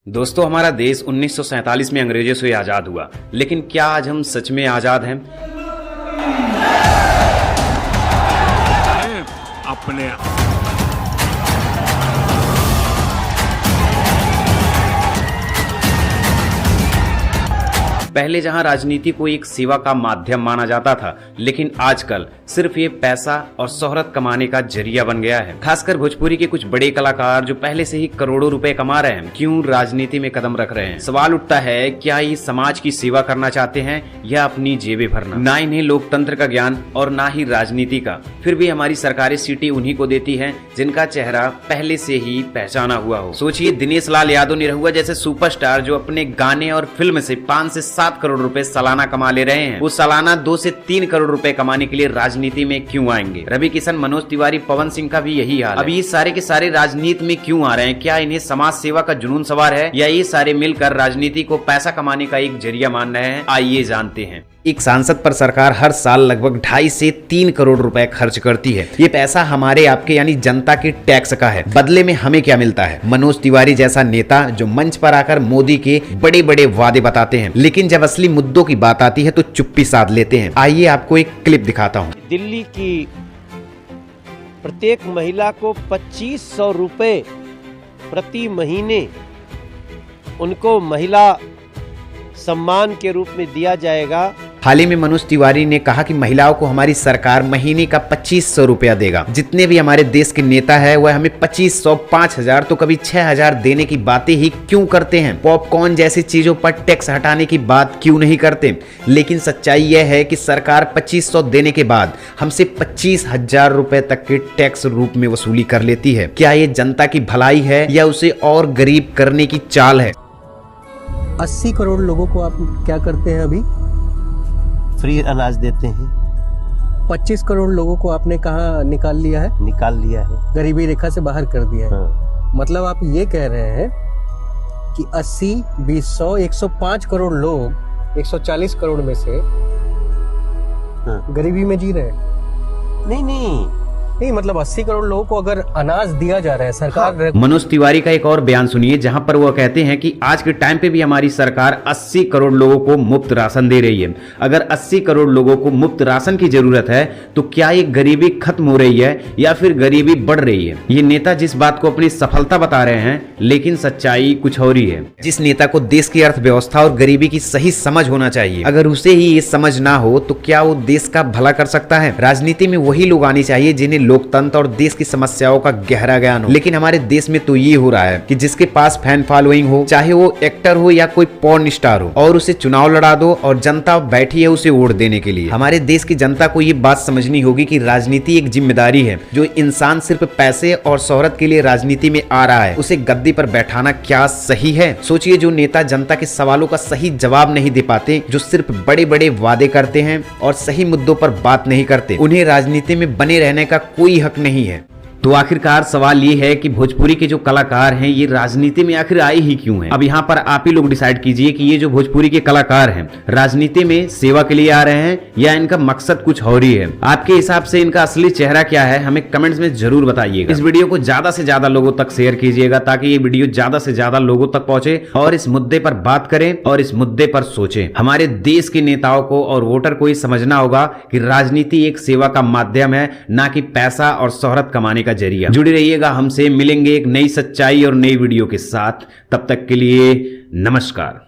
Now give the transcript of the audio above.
दोस्तों, हमारा देश 1947 में अंग्रेजों से आजाद हुआ, लेकिन क्या आज हम सच में आजाद हैं? अपने पहले जहां राजनीति को एक सेवा का माध्यम माना जाता था, लेकिन आजकल सिर्फ ये पैसा और शोहरत कमाने का जरिया बन गया है। खासकर भोजपुरी के कुछ बड़े कलाकार जो पहले से ही करोड़ों रुपए कमा रहे हैं, क्यों राजनीति में कदम रख रहे हैं? सवाल उठता है, क्या ये समाज की सेवा करना चाहते हैं या अपनी जेबें भरना? ना इन्हें लोकतंत्र का ज्ञान और ना ही राजनीति का, फिर भी हमारी सरकारी सीटें उन्हीं को देती है जिनका चेहरा पहले से ही पहचाना हुआ हो। सोचिए, दिनेश लाल यादव निरहुआ जैसे सुपरस्टार जो अपने गाने और फिल्म से 5 से 7 करोड़ रुपए सालाना कमा ले रहे हैं, वो सालाना 2 से 3 करोड़ रुपए कमाने के लिए राजनीति में क्यों आएंगे? रवि किशन, मनोज तिवारी, पवन सिंह का भी यही हाल है। अब ये सारे के सारे राजनीति में क्यों आ रहे हैं? क्या इन्हें समाज सेवा का जुनून सवार है या ये सारे मिलकर राजनीति को पैसा कमाने का एक जरिया मान रहे हैं? आइए जानते हैं। एक सांसद पर सरकार हर साल लगभग 2.5 से 3 करोड़ रुपए खर्च करती है। ये पैसा हमारे आपके यानी जनता के टैक्स का है। बदले में हमें क्या मिलता है? मनोज तिवारी जैसा नेता जो मंच पर आकर मोदी के बड़े बड़े वादे बताते हैं, लेकिन जब असली मुद्दों की बात आती है तो चुप्पी साध लेते हैं। आइए आपको एक क्लिप दिखाता हूँ। दिल्ली की प्रत्येक महिला को 2500 रुपए प्रति महीने उनको महिला सम्मान के रूप में दिया जाएगा। हाल ही में मनोज तिवारी ने कहा कि महिलाओं को हमारी सरकार महीने का 2500 रुपया देगा। जितने भी हमारे देश के नेता है वह हमें 2500, 5000 तो कभी 6000 देने की बातें ही क्यों करते हैं? पॉपकॉर्न जैसी चीजों पर टैक्स हटाने की बात क्यों नहीं करते? लेकिन सच्चाई यह है कि सरकार 2500 देने के बाद हमसे 25,000 रुपए तक के टैक्स रूप में वसूली कर लेती है। क्या ये जनता की भलाई है या उसे और गरीब करने की चाल है? 80 करोड़ लोगों को आप क्या करते हैं? अभी फ्री अनाज देते हैं। 25 करोड़ लोगों को आपने कहाँ निकाल लिया है? निकाल लिया है, गरीबी रेखा से बाहर कर दिया है। हाँ। मतलब आप ये कह रहे हैं कि 80, 200, 105 करोड़ लोग 140 करोड़ में से हाँ। गरीबी में जी रहे हैं? नहीं, मतलब 80 करोड़ लोगों को अगर अनाज दिया जा रहा है सरकार। हाँ। मनोज तिवारी का एक और बयान सुनिए, जहां पर वह कहते हैं कि आज के टाइम पे भी हमारी सरकार 80 करोड़ लोगों को मुफ्त राशन दे रही है। अगर 80 करोड़ लोगों को मुफ्त राशन की जरूरत है तो क्या ये गरीबी खत्म हो रही है या फिर गरीबी बढ़ रही है? ये नेता जिस बात को अपनी सफलता बता रहे हैं, लेकिन सच्चाई कुछ और ही है। जिस नेता को देश की अर्थव्यवस्था और गरीबी की सही समझ होना चाहिए, अगर उसे ही ये समझ ना हो तो क्या वो देश का भला कर सकता है? राजनीति में वही लोग आने चाहिए जिन्हें लोकतंत्र और देश की समस्याओं का गहरा ज्ञान हो। लेकिन हमारे देश में तो ये हो रहा है कि जिसके पास फैन फॉलोइंग हो, चाहे वो एक्टर हो या कोई पॉर्न स्टार हो, और उसे चुनाव लड़ा दो और जनता बैठी है उसे वोट देने के लिए। हमारे देश की जनता को ये बात समझनी होगी कि राजनीति एक जिम्मेदारी है। जो इंसान सिर्फ पैसे और शोहरत के लिए राजनीति में आ रहा है, उसे गद्दी पर बैठाना क्या सही है? सोचिए, जो नेता जनता के सवालों का सही जवाब नहीं दे पाते, जो सिर्फ बड़े बड़े वादे करते हैं और सही मुद्दों पर बात नहीं करते, उन्हें राजनीति में बने रहने का कोई हक नहीं है। तो आखिरकार सवाल ये है कि भोजपुरी के जो कलाकार हैं ये राजनीति में आखिर आए ही क्यों हैं? अब यहाँ पर आप ही लोग डिसाइड कीजिए कि ये जो भोजपुरी के कलाकार हैं राजनीति में सेवा के लिए आ रहे हैं या इनका मकसद कुछ और ही है। आपके हिसाब से इनका असली चेहरा क्या है? हमें कमेंट्स में जरूर बताइएगा। इस वीडियो को ज्यादा से ज्यादा लोगों तक शेयर कीजिएगा ताकि ये वीडियो ज्यादा से ज्यादा लोगों तक पहुंचे और इस मुद्दे पर बात करें और इस मुद्दे पर सोचें। हमारे देश के नेताओं को और वोटर को ही समझना होगा कि राजनीति एक सेवा का माध्यम है, ना कि पैसा और शोहरत कमाने का जरिया। जुड़े रहिएगा हमसे, मिलेंगे एक नई सच्चाई और नई वीडियो के साथ। तब तक के लिए नमस्कार।